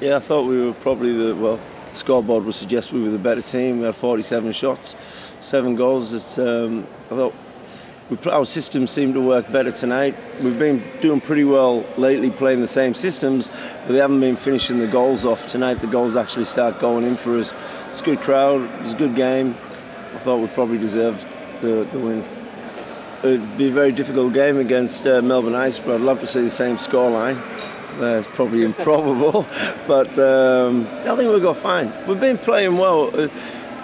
Yeah, I thought we were probably the scoreboard would suggest we were the better team. We had 47 shots, 7 goals. I thought our system seemed to work better tonight. We've been doing pretty well lately playing the same systems, but they haven't been finishing the goals off. Tonight the goals actually start going in for us. It's a good crowd, it's a good game. I thought we probably deserved the win. It'd be a very difficult game against Melbourne Ice, but I'd love to see the same scoreline. It's probably improbable, but I think we'll go fine. We've been playing well.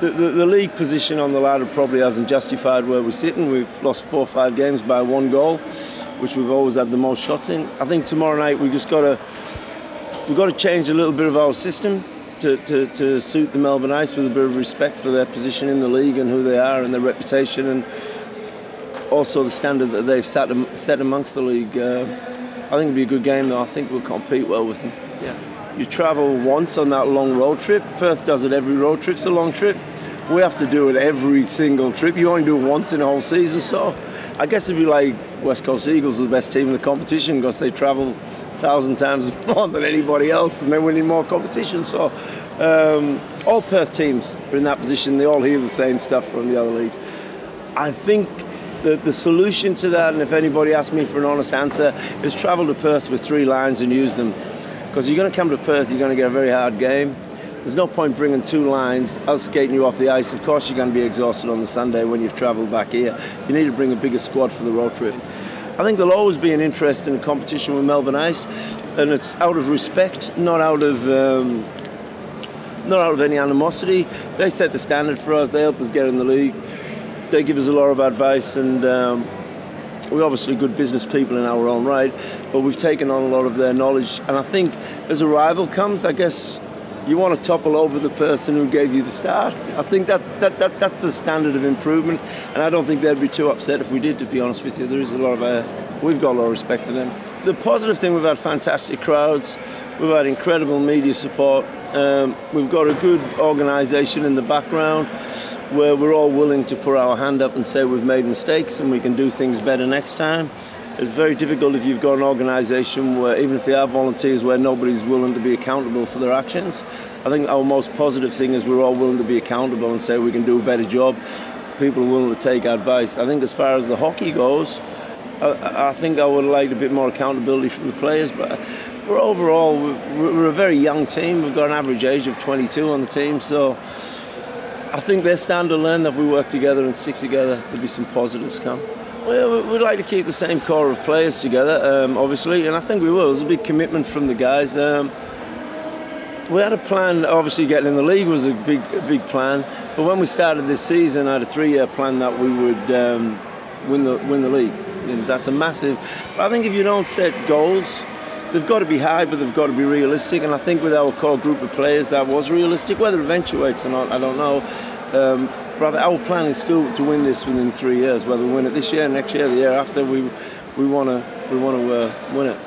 The league position on the ladder probably hasn't justified where we're sitting. We've lost 4 or 5 games by 1 goal, which we've always had the most shots in. I think tomorrow night we've got to change a little bit of our system to suit the Melbourne Ice, with a bit of respect for their position in the league and who they are and their reputation, and also the standard that they've set amongst the league. I think it'll be a good game, though. I think we'll compete well with them. Yeah. You travel once on that long road trip. Perth does it every road trip's a long trip. We have to do it every single trip. You only do it once in a whole season, so I guess it'd be like West Coast Eagles are the best team in the competition because they travel 1,000 times more than anybody else, and they're winning more competition. So all Perth teams are in that position. They all hear the same stuff from the other leagues. I think the solution to that, and if anybody asks me for an honest answer, is travel to Perth with 3 lines and use them. Because you're going to come to Perth, you're going to get a very hard game. There's no point bringing 2 lines, us skating you off the ice. Of course you're going to be exhausted on the Sunday when you've travelled back here. You need to bring a bigger squad for the road trip. I think there'll always be an interest in a competition with Melbourne Ice, and it's out of respect, not out of any animosity. They set the standard for us. They help us get in the league. They give us a lot of advice, and we're obviously good business people in our own right, but we've taken on a lot of their knowledge. And I think as a rival comes, I guess you want to topple over the person who gave you the start. I think that's a standard of improvement, and I don't think they'd be too upset if we did, to be honest with you. There is a lot of we've got a lot of respect for them. The positive thing, we've had fantastic crowds. We've had incredible media support. We've got a good organisation in the background, where we're all willing to put our hand up and say we've made mistakes and we can do things better next time. It's very difficult if you've got an organisation where, even if you have volunteers, where nobody's willing to be accountable for their actions. I think our most positive thing is we're all willing to be accountable and say we can do a better job. People are willing to take advice. I think as far as the hockey goes, I think I would like a bit more accountability from the players, but we're a very young team. We've got an average age of 22 on the team, so I think they're starting to learn that if we work together and stick together, there'll be some positives come. Well, we'd like to keep the same core of players together, obviously, and I think we will. There's a big commitment from the guys. We had a plan. Obviously, getting in the league was a big plan. But when we started this season, I had a 3-year plan that we would win the league. And that's a massive. But I think if you don't set goals, they've got to be high, but they've got to be realistic. And I think with our core group of players, that was realistic. Whether it eventuates or not, I don't know. But our plan is still to win this within 3 years. Whether we win it this year, next year, the year after, we want to win it.